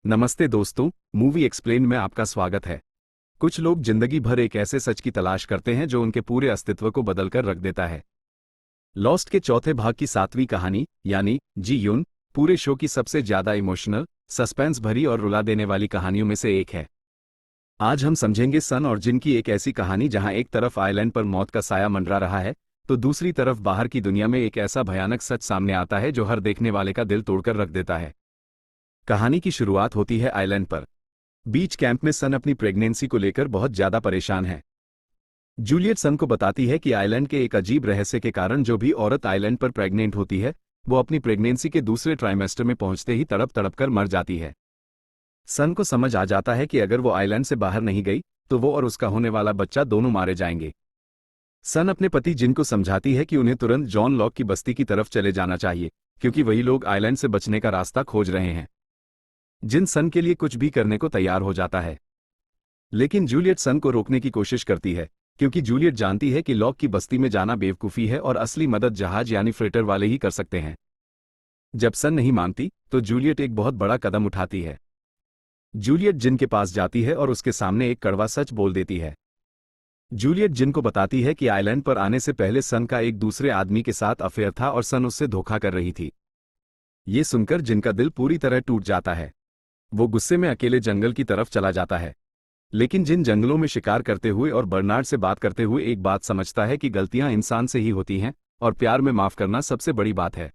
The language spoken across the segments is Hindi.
नमस्ते दोस्तों, मूवी एक्सप्लेन में आपका स्वागत है। कुछ लोग जिंदगी भर एक ऐसे सच की तलाश करते हैं जो उनके पूरे अस्तित्व को बदलकर रख देता है। लॉस्ट के चौथे भाग की 7वीं कहानी यानी जी यून पूरे शो की सबसे ज्यादा इमोशनल, सस्पेंस भरी और रुला देने वाली कहानियों में से एक है। आज हम समझेंगे सन और जिन की एक ऐसी कहानी जहां एक तरफ आइलैंड पर मौत का साया मंडरा रहा है, तो दूसरी तरफ बाहर की दुनिया में एक ऐसा भयानक सच सामने आता है जो हर देखने वाले का दिल तोड़कर रख देता है। कहानी की शुरुआत होती है आइलैंड पर। बीच कैंप में सन अपनी प्रेगनेंसी को लेकर बहुत ज्यादा परेशान है। जूलियट सन को बताती है कि आइलैंड के एक अजीब रहस्य के कारण जो भी औरत आइलैंड पर प्रेग्नेंट होती है, वो अपनी प्रेगनेंसी के दूसरे ट्राइमेस्टर में पहुंचते ही तड़प तड़प कर मर जाती है। सन को समझ आ जाता है कि अगर वो आइलैंड से बाहर नहीं गई तो वो और उसका होने वाला बच्चा दोनों मारे जाएंगे। सन अपने पति जिन को समझाती है कि उन्हें तुरंत जॉन लॉक की बस्ती की तरफ चले जाना चाहिए, क्योंकि वही लोग आइलैंड से बचने का रास्ता खोज रहे हैं। जिन सन के लिए कुछ भी करने को तैयार हो जाता है, लेकिन जूलियट सन को रोकने की कोशिश करती है, क्योंकि जूलियट जानती है कि लॉक की बस्ती में जाना बेवकूफ़ी है और असली मदद जहाज यानी फ्रेटर वाले ही कर सकते हैं। जब सन नहीं मानती तो जूलियट एक बहुत बड़ा कदम उठाती है। जूलियट जिन के पास जाती है और उसके सामने एक कड़वा सच बोल देती है। जूलियट जिन को बताती है कि आइलैंड पर आने से पहले सन का एक दूसरे आदमी के साथ अफेयर था और सन उससे धोखा कर रही थी। ये सुनकर जिन का दिल पूरी तरह टूट जाता है। वो गुस्से में अकेले जंगल की तरफ चला जाता है, लेकिन जिन जंगलों में शिकार करते हुए और बर्नार्ड से बात करते हुए एक बात समझता है कि गलतियां इंसान से ही होती हैं और प्यार में माफ करना सबसे बड़ी बात है।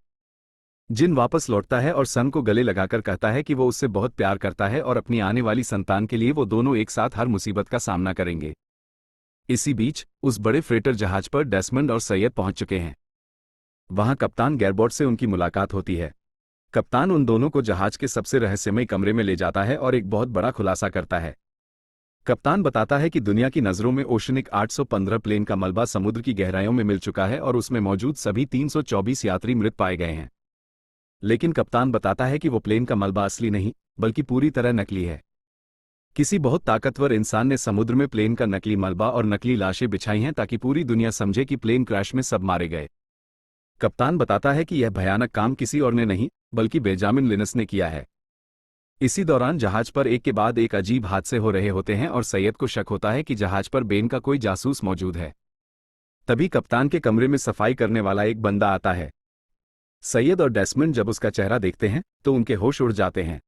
जिन वापस लौटता है और सन को गले लगाकर कहता है कि वो उससे बहुत प्यार करता है और अपनी आने वाली संतान के लिए वो दोनों एक साथ हर मुसीबत का सामना करेंगे। इसी बीच उस बड़े फ्रेटर जहाज पर डेसमंड और सैयद पहुंच चुके हैं। वहां कप्तान गैरबॉट से उनकी मुलाकात होती है। कप्तान उन दोनों को जहाज के सबसे रहस्यमय कमरे में ले जाता है और एक बहुत बड़ा खुलासा करता है। कप्तान बताता है कि दुनिया की नज़रों में ओशनिक 815 प्लेन का मलबा समुद्र की गहराइयों में मिल चुका है और उसमें मौजूद सभी 324 यात्री मृत पाए गए हैं। लेकिन कप्तान बताता है कि वो प्लेन का मलबा असली नहीं, बल्कि पूरी तरह नकली है। किसी बहुत ताकतवर इंसान ने समुद्र में प्लेन का नकली मलबा और नकली लाशें बिछाई हैं ताकि पूरी दुनिया समझे कि प्लेन क्रैश में सब मारे गए। कप्तान बताता है कि यह भयानक काम किसी और ने नहीं, बल्कि बेंजामिन लिनस ने किया है। इसी दौरान जहाज पर एक के बाद एक अजीब हादसे हो रहे होते हैं और सैयद को शक होता है कि जहाज पर बेन का कोई जासूस मौजूद है। तभी कप्तान के कमरे में सफाई करने वाला एक बंदा आता है। सैयद और डेसमंड जब उसका चेहरा देखते हैं तो उनके होश उड़ जाते हैं।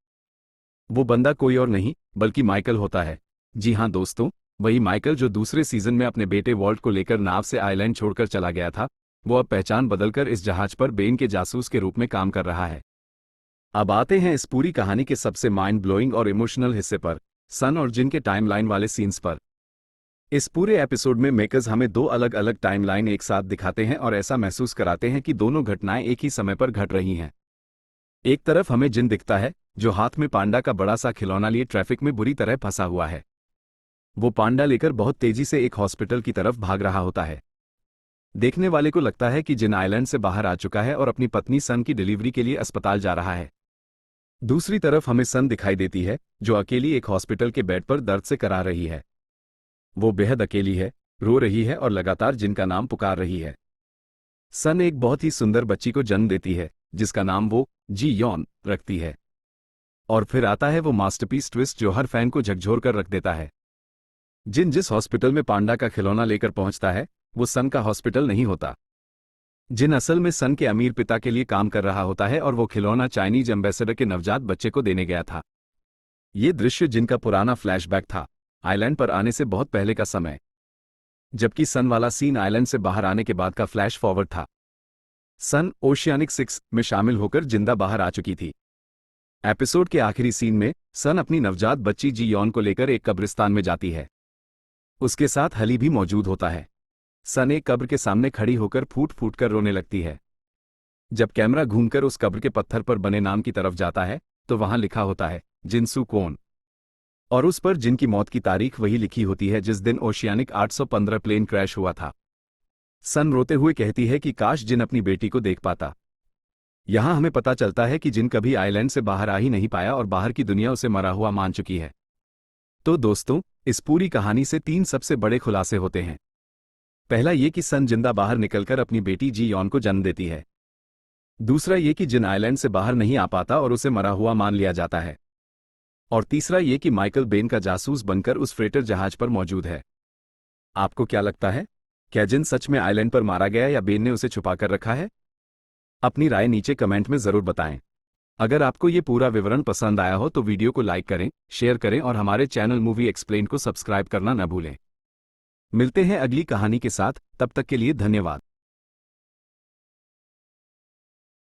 वो बंदा कोई और नहीं बल्कि माइकल होता है। जी हाँ दोस्तों, वही माइकल जो दूसरे सीजन में अपने बेटे वॉल्ट को लेकर नाव से आइलैंड छोड़कर चला गया था। वो अब पहचान बदलकर इस जहाज पर बेन के जासूस के रूप में काम कर रहा है। अब आते हैं इस पूरी कहानी के सबसे माइंड ब्लोइंग और इमोशनल हिस्से पर, सन और जिन के टाइमलाइन वाले सीन्स पर। इस पूरे एपिसोड में मेकर्स हमें दो अलग अलग टाइमलाइन एक साथ दिखाते हैं और ऐसा महसूस कराते हैं कि दोनों घटनाएं एक ही समय पर घट रही हैं। एक तरफ हमें जिन दिखता है जो हाथ में पांडा का बड़ा सा खिलौना लिए ट्रैफिक में बुरी तरह फंसा हुआ है। वो पांडा लेकर बहुत तेजी से एक हॉस्पिटल की तरफ भाग रहा होता है। देखने वाले को लगता है कि जिन आइलैंड से बाहर आ चुका है और अपनी पत्नी सन की डिलीवरी के लिए अस्पताल जा रहा है। दूसरी तरफ हमें सन दिखाई देती है जो अकेली एक हॉस्पिटल के बेड पर दर्द से करा रही है। वो बेहद अकेली है, रो रही है और लगातार जिनका नाम पुकार रही है। सन एक बहुत ही सुंदर बच्ची को जन्म देती है जिसका नाम वो जी यॉन रखती है। और फिर आता है वो मास्टरपीस ट्विस्ट जो हर फैन को झकझोर कर रख देता है। जिस हॉस्पिटल में पांडा का खिलौना लेकर पहुंचता है वो सन का हॉस्पिटल नहीं होता। जिन असल में सन के अमीर पिता के लिए काम कर रहा होता है और वो खिलौना चाइनीज एम्बेसडर के नवजात बच्चे को देने गया था। ये दृश्य जिनका पुराना फ्लैशबैक था, आइलैंड पर आने से बहुत पहले का समय, जबकि सन वाला सीन आइलैंड से बाहर आने के बाद का फ्लैश फॉरवर्ड था। सन ओशियानिक 6 में शामिल होकर जिंदा बाहर आ चुकी थी। एपिसोड के आखिरी सीन में सन अपनी नवजात बच्ची जी यॉन को लेकर एक कब्रिस्तान में जाती है। उसके साथ हली भी मौजूद होता है। सन एक कब्र के सामने खड़ी होकर फूट फूट कर रोने लगती है। जब कैमरा घूमकर उस कब्र के पत्थर पर बने नाम की तरफ जाता है तो वहां लिखा होता है जिनसू कोन, और उस पर जिनकी मौत की तारीख वही लिखी होती है जिस दिन ओशियानिक 815 प्लेन क्रैश हुआ था। सन रोते हुए कहती है कि काश जिन अपनी बेटी को देख पाता। यहां हमें पता चलता है कि जिन कभी आइलैंड से बाहर आ ही नहीं पाया और बाहर की दुनिया उसे मरा हुआ मान चुकी है। तो दोस्तों, इस पूरी कहानी से 3 सबसे बड़े खुलासे होते हैं। पहला ये कि सन जिंदा बाहर निकलकर अपनी बेटी जी यॉन को जन्म देती है। दूसरा ये कि जिन आइलैंड से बाहर नहीं आ पाता और उसे मरा हुआ मान लिया जाता है। और तीसरा ये कि माइकल बेन का जासूस बनकर उस फ्रेटर जहाज पर मौजूद है। आपको क्या लगता है? क्या जिन सच में आइलैंड पर मारा गया या बेन ने उसे छुपा कर रखा है? अपनी राय नीचे कमेंट में जरूर बताएं। अगर आपको ये पूरा विवरण पसंद आया हो तो वीडियो को लाइक करें, शेयर करें और हमारे चैनल मूवी एक्सप्लेन को सब्सक्राइब करना न भूलें। मिलते हैं अगली कहानी के साथ, तब तक के लिए धन्यवाद।